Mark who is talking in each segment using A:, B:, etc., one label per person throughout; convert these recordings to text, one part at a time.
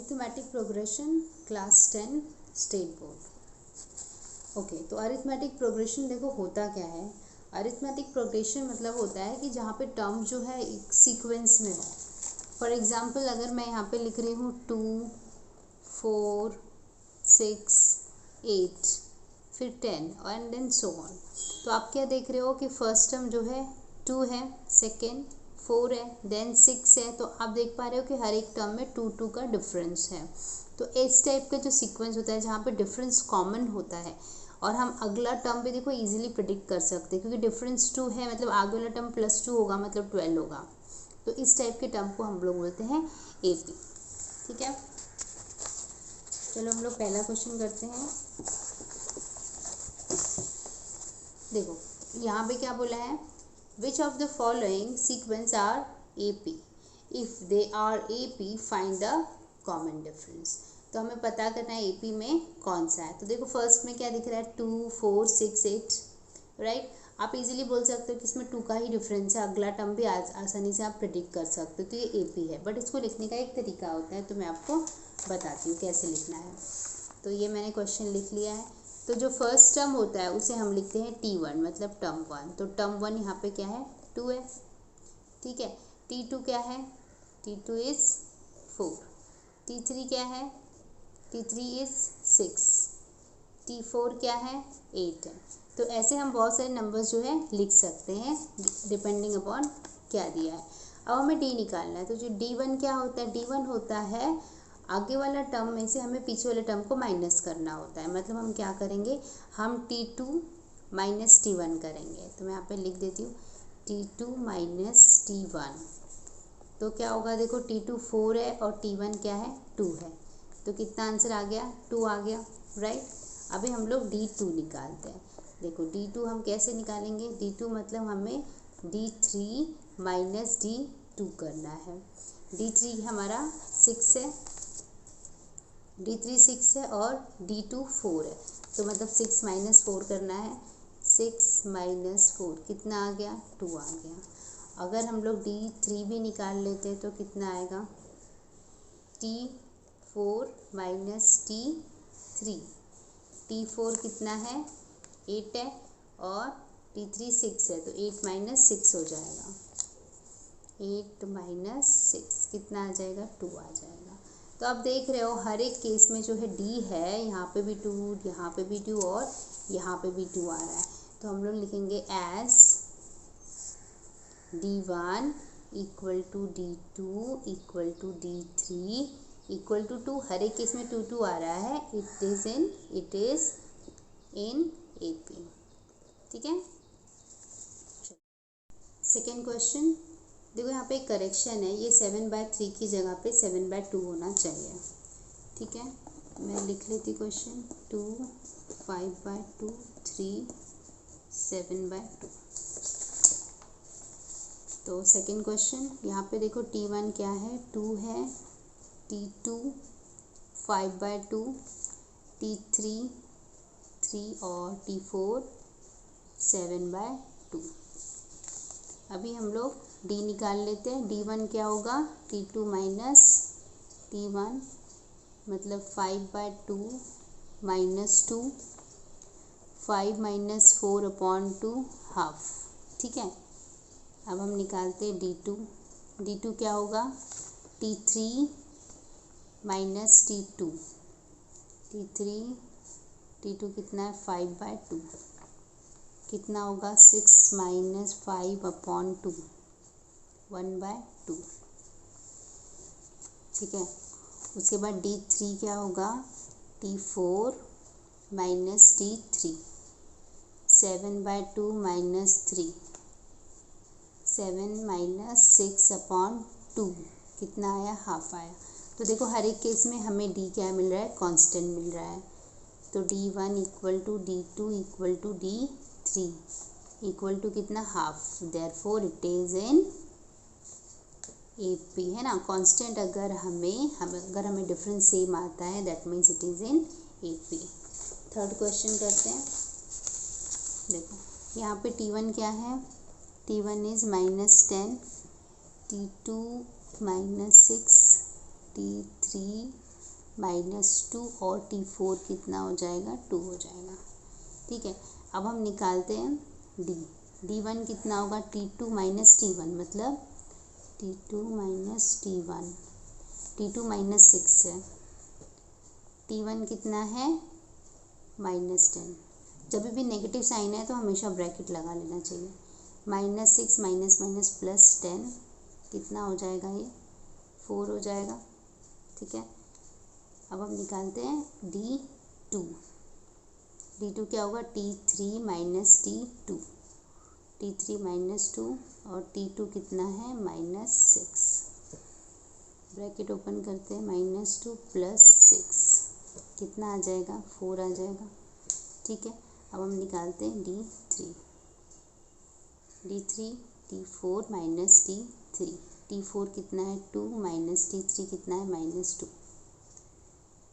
A: Arithmetic progression class 10 state board. Okay, तो arithmetic progression देखो होता क्या है। अरिथमेटिक प्रोग्रेशन मतलब होता है कि जहाँ पे टर्म जो है एक सीक्वेंस में हो। फॉर एग्जांपल अगर मैं यहाँ पे लिख रही हूँ 2 4 6 8 फिर 10 एंड देन सो ऑन, तो आप क्या देख रहे हो कि फर्स्ट टर्म जो है 2 है, सेकेंड 4 है, देन 6 है। तो आप देख पा रहे हो कि हर एक टर्म में 2 का डिफरेंस है। तो इस टाइप का जो सीक्वेंस होता है जहाँ पे डिफरेंस कॉमन होता है और हम अगला टर्म भी देखो इजीली प्रिडिक्ट कर सकते हैं, क्योंकि डिफरेंस 2 है मतलब आगे वाला टर्म +2 होगा मतलब 12 होगा। तो इस टाइप के टर्म को हम लोग बोलते हैं AP। ठीक है, चलो हम लोग पहला क्वेश्चन करते हैं। देखो यहाँ पे क्या बोला है, which of the following sequence are AP, if they are AP find the common difference. तो हमें पता करना है AP में कौन सा है। तो देखो फर्स्ट में क्या दिख रहा है 2 4 6 8, राइट। आप इजीली बोल सकते हो कि इसमें 2 का ही डिफरेंस है, अगला टर्म भी आसानी से आप प्रिडिक्ट कर सकते हो। तो ये AP है, बट इसको लिखने का एक तरीका होता है, तो मैं आपको बताती हूँ कैसे लिखना है। तो ये मैंने क्वेश्चन लिख लिया है। तो जो फर्स्ट टर्म होता है उसे हम लिखते हैं T1 मतलब टर्म 1। तो टर्म 1 यहाँ पे क्या है 2 है, ठीक है। T2 क्या है, T2 इज 4, T3 क्या है, T3 इज 6, T4 क्या है 8 है। तो ऐसे हम बहुत सारे नंबर्स जो है लिख सकते हैं डिपेंडिंग अपॉन क्या दिया है। अब हमें D निकालना है। तो जो D1 क्या होता है, D1 होता है आगे वाला टर्म में से हमें पीछे वाले टर्म को माइनस करना होता है। मतलब हम क्या करेंगे, हम T2 माइनस T1 करेंगे। तो मैं यहाँ पे लिख देती हूँ T2 माइनस T1। तो क्या होगा, देखो T2 4 है और T1 क्या है 2 है। तो कितना आंसर आ गया, 2 आ गया, राइट। अभी हम लोग D2 निकालते हैं। देखो D2 हम कैसे निकालेंगे, D2 मतलब हमें D3 माइनस D2 करना है। D3 हमारा 6 है, D3 6 है और D2 4 है। तो मतलब 6 माइनस 4 करना है। 6 माइनस 4 कितना आ गया, 2 आ गया। अगर हम लोग D3 भी निकाल लेते हैं तो कितना आएगा, T4 माइनस T3। T4 कितना है 8 है और T3 6 है, तो 8 माइनस 6 हो जाएगा। 8 माइनस 6 कितना आ जाएगा, 2 आ जाएगा। तो आप देख रहे हो हर एक केस में जो है D है, यहाँ पे भी 2, यहाँ पे भी 2 और यहाँ पे भी 2 आ रहा है। तो हम लोग लिखेंगे as D1 equal to D2 equal to D3 equal to 2। हर एक केस में 2 आ रहा है। It is in AP। ठीक है, सेकेंड क्वेश्चन देखो, यहाँ पे एक करेक्शन है, ये 7/3 की जगह पे 7/2 होना चाहिए। ठीक है, मैं लिख लेती क्वेश्चन 2 5/2 3 7/2। तो सेकेंड क्वेश्चन यहाँ पे देखो T1 क्या है 2 है, T2 5/2, T3 3 और T4 7/2। अभी हम लोग D निकाल लेते हैं। D1 क्या होगा, T2 माइनस T1 मतलब 5/2 माइनस 2, 5 माइनस 4/2 हाफ। ठीक है, अब हम निकालते हैं D2। D2 क्या होगा, T3 माइनस T2। T2 कितना है 5/2, कितना होगा 6 माइनस 5/2 1/2। ठीक है, उसके बाद D3 क्या होगा, T4 minus T3 7/2 minus 3 7 minus 6/2 कितना आया, हाफ आया। तो देखो हर एक केस में हमें D क्या मिल रहा है, कांस्टेंट मिल रहा है। तो D1 equal to D2 equal to D3 equal to कितना, half. Therefore it is in AP, है ना। कांस्टेंट अगर हमें डिफरेंस सेम आता है that means it is in AP। Third question करते हैं। देखो यहाँ पे T1 क्या है, T1 इज -10, T2 -6, T3 -2 और T4 कितना हो जाएगा, 2 हो जाएगा। ठीक है, अब हम निकालते हैं D1 कितना होगा, T2 माइनस T1 मतलब T2 माइनस T1, T2 -6 है, T1 कितना है -10। जब भी नेगेटिव साइन है तो हमेशा ब्रैकेट लगा लेना चाहिए। -6 माइनस माइनस +10 कितना हो जाएगा, ये 4 हो जाएगा। ठीक है, अब हम निकालते हैं D2। D2 क्या होगा, T3 माइनस T2, T3 -2 और T2 कितना है -6। ब्रैकेट ओपन करते हैं, -2 + 6 कितना आ जाएगा, 4 आ जाएगा। ठीक है, अब हम निकालते हैं D3। T4 minus T3, T4 कितना है 2 माइनस T3 कितना है -2,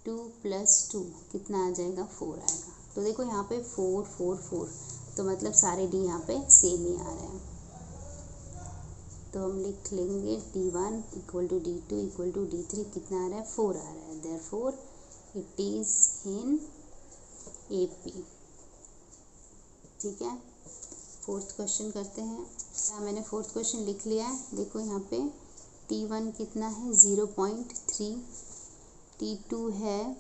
A: 2 + 2 कितना आ जाएगा, 4 आएगा। तो देखो यहाँ पे 4 4 4, तो मतलब सारे D यहाँ पे सेम ही आ रहे हैं। तो हम लिख लेंगे D1 = D2 = D3 कितना आ रहा है, 4 आ रहा है। Therefore it is in AP। ठीक है, फोर्थ क्वेश्चन करते हैं। मैंने फोर्थ क्वेश्चन लिख लिया है। देखो यहाँ पे T1 कितना है 0.3, T2 है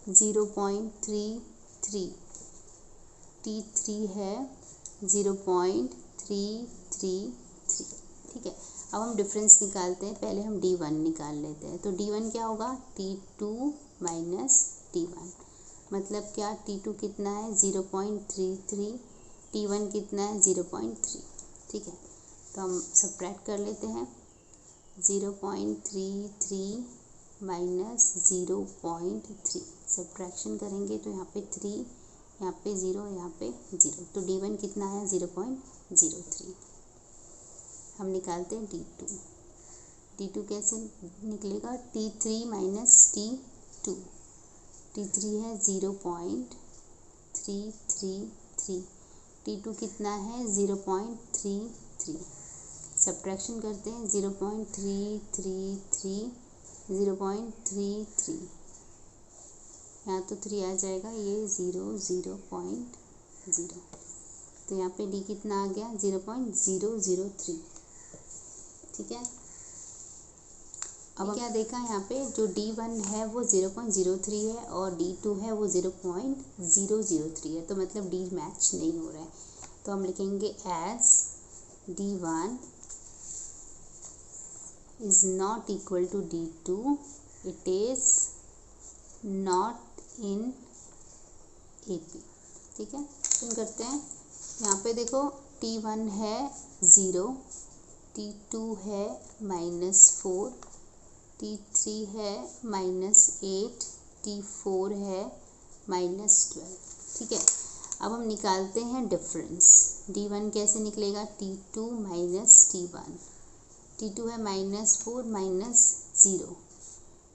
A: 0.33, T3 है 0.333। ठीक है, अब हम डिफरेंस निकालते हैं। पहले हम D1 निकाल लेते हैं। तो D1 क्या होगा, T2 माइनस T1 मतलब क्या, T2 कितना है 0.33, T1 कितना है 0.3। ठीक है, तो हम सब्ट्रैक्ट कर लेते हैं। 0.33 माइनस 0.3 सब्ट्रैक्शन करेंगे तो यहाँ पे 3, यहाँ पे 0, यहाँ पे 0, तो D1 कितना है 0.03। हम निकालते हैं D2। D2 कैसे निकलेगा, T3 माइनस T2, T3 है 0.333, T2 कितना है 0.33, सब्ट्रैक्शन करते हैं 0.333 0.33, यहाँ तो 3 आ जाएगा, ये 0.0, तो यहाँ पे D कितना आ गया 0.003। ठीक है, अब क्या देखा यहाँ पे, जो D1 है वो 0.03 है और D2 है वो 0.003 है, तो मतलब D मैच नहीं हो रहा है। तो हम लिखेंगे as D1 is not equal to D2, it is not in AP। ठीक है, फिर करते हैं। यहाँ पे देखो T1 है 0, T2 है -4, T3 है -8, T4 है -12। ठीक है, अब हम निकालते हैं डिफरेंस। D1 कैसे निकलेगा, T2 माइनस T1, T2 है -4 -0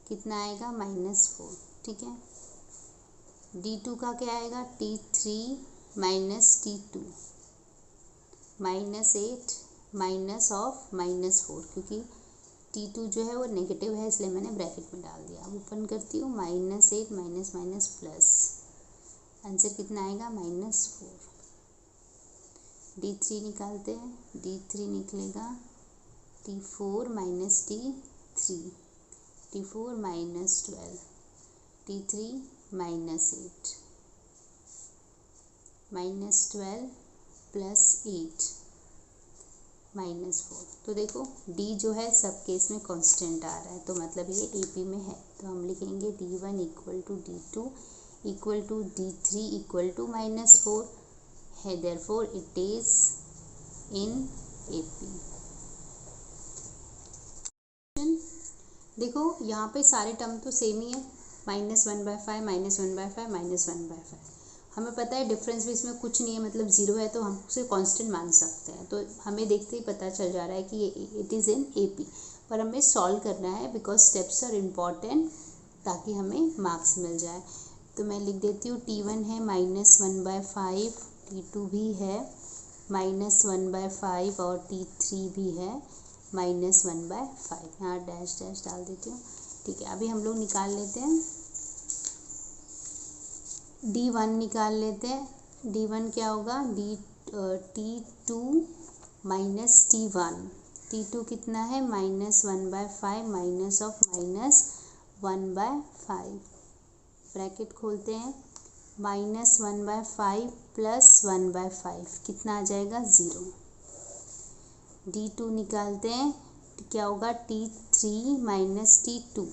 A: कितना आएगा -4। ठीक है, D2 का क्या आएगा, T3 minus T2 -8 minus of -4, क्योंकि T2 जो है वो नेगेटिव है इसलिए मैंने ब्रैकेट में डाल दिया। अब ओपन करती हूँ, -8 माइनस माइनस प्लस, आंसर कितना आएगा -4। D3 निकालते हैं, D3 निकलेगा T4 minus T3, T4 -12, T3 -8, -12 + 8 -4। तो देखो D जो है सब केस में कांस्टेंट आ रहा है, तो मतलब ये AP में है। तो हम लिखेंगे D1 = D2 = D3 = -4 है, therefore it is in AP। देखो यहाँ पे सारे टर्म तो सेम ही है, -1/5 -1/5 -1/5। हमें पता है डिफरेंस भी इसमें कुछ नहीं है, मतलब 0 है तो हम उसे कांस्टेंट मान सकते हैं। तो हमें देखते ही पता चल जा रहा है कि ये इट इज़ इन AP, पर हमें सॉल्व करना है बिकॉज स्टेप्स आर इम्पॉर्टेंट ताकि हमें मार्क्स मिल जाए। तो मैं लिख देती हूँ T1 है -1/5, T2 भी है -1/5 और T3 भी है -1/5। यहाँ डैश डैश डाल देती हूँ। ठीक है, अभी हम लोग निकाल लेते हैं D1 निकाल लेते हैं। D1 क्या होगा, T2 माइनस T1। T2 कितना है, -1/5 माइनस ऑफ -1/5, ब्रैकेट खोलते हैं, -1/5 प्लस 1/5 कितना आ जाएगा, 0। D2 निकालते हैं, क्या होगा, T3 minus T2,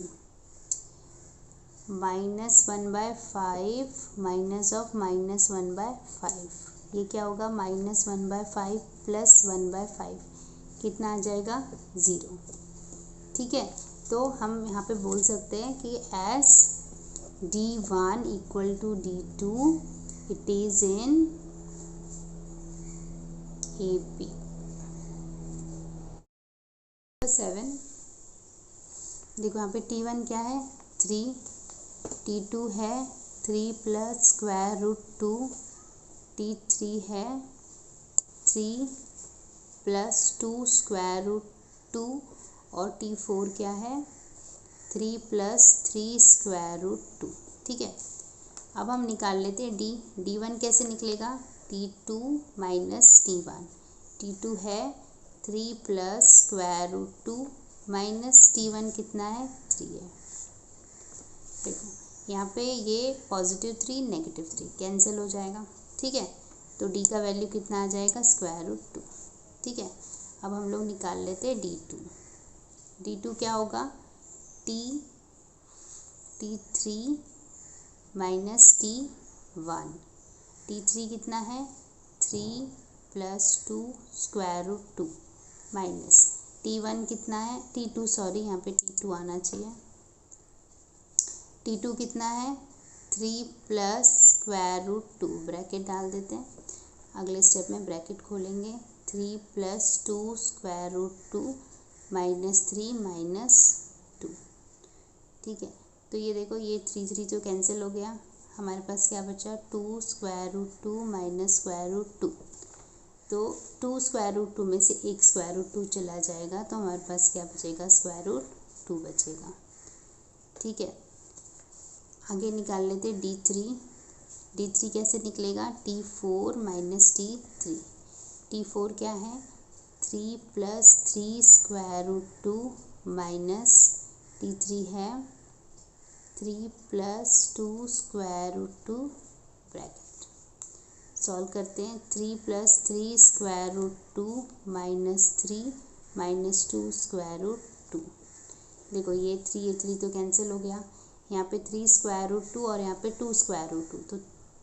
A: -1/5 minus of -1/5, ये क्या होगा, -1/5 प्लस 1/5 कितना आ जाएगा, 0। ठीक है, तो हम यहाँ पे बोल सकते हैं कि as D1 equal to D2 it is in AP। 7 देखो यहाँ पे T1 क्या है, 3, T2 है 3 प्लस स्क्वायर रूट 2, T3 है 3 प्लस 2 स्क्वायर रूट 2 और T4 क्या है, 3 प्लस 3 स्क्वायर रूट 2। ठीक है, अब हम निकाल लेते हैं D1 कैसे निकलेगा, T2 माइनस T1, T2 है 3 plus square root 2 minus T1 कितना है, 3 है। देखो यहाँ पे ये +3 -3 कैंसिल हो जाएगा। ठीक है, तो D का वैल्यू कितना आ जाएगा, स्क्वायर रूट 2। ठीक है, अब हम लोग निकाल लेते हैं D2 क्या होगा, T3 माइनस T1, T3 कितना है, 3 plus 2 square root 2 minus T1 कितना है, T2 सॉरी यहाँ पे T2 आना चाहिए, T2 कितना है, 3 प्लस स्क्वायर रूट 2, ब्रैकेट डाल देते हैं, अगले स्टेप में ब्रैकेट खोलेंगे, 3 plus 2 square root 2 minus 3 minus 2। ठीक है, तो ये देखो ये 3 जो कैंसिल हो गया, हमारे पास क्या बचा, 2 square root 2 minus square root 2। तो 2 स्क्वायर रूट 2 में से एक स्क्वायर रूट 2 चला जाएगा, तो हमारे पास क्या बचेगा, स्क्वायर रूट 2 बचेगा। ठीक है, आगे निकाल लेते D3 कैसे निकलेगा, T4 माइनस T3, T4 क्या है, 3 plus 3 square root 2 minus T3 है 3 plus 2 square root 2, bracket solve करते हैं, 3 plus 3 square root 2 minus 3 minus 2 square root 2। देखो ये 3 तो कैंसिल हो गया, यहाँ पे 3 स्क्वायर रूट 2 और यहाँ पे 2 स्क्वायर रूट 2, तो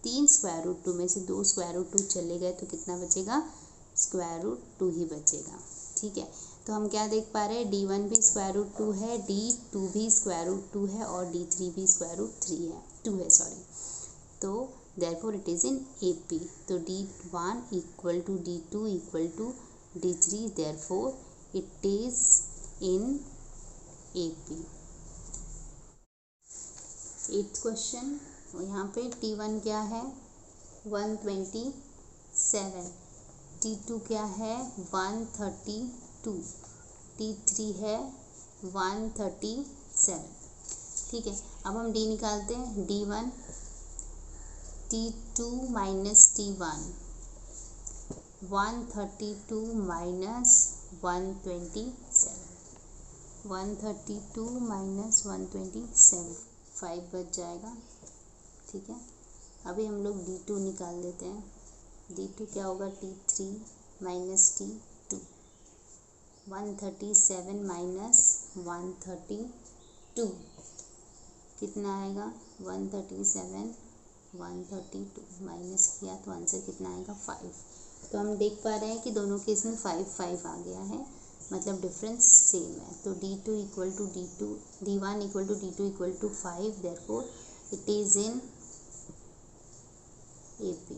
A: 3 स्क्वायर रूट 2 में से 2 स्क्वायर रूट 2 चले गए, तो कितना बचेगा, स्क्वायर रूट 2 ही बचेगा। ठीक है, तो हम क्या देख पा रहे हैं, D1 भी स्क्वायर रूट 2 है, D2 भी स्क्वायर रूट 2 है और D3 भी स्क्वायर रूट 2 है सॉरी, तो therefore it is in AP। तो D1 equal to D2 equal to D3, therefore it is in AP। 8th question, यहाँ पे T1 क्या है, 127, T2 क्या है, 132, T3 है 137। ठीक है, अब हम D निकालते हैं, D1 T2 minus T1, 132 minus 127, 132 minus 127, 5 बच जाएगा। ठीक है, अभी हम लोग D2 निकाल देते हैं, D2 क्या होगा, T3 माइनस T2, 137 माइनस 132 कितना आएगा, 137 132 माइनस किया तो आंसर कितना आएगा, 5। तो हम देख पा रहे हैं कि दोनों केस में 5 आ गया है, मतलब डिफरेंस सेम है। तो D1 equal to D2 equal to 5, therefore it is in AP।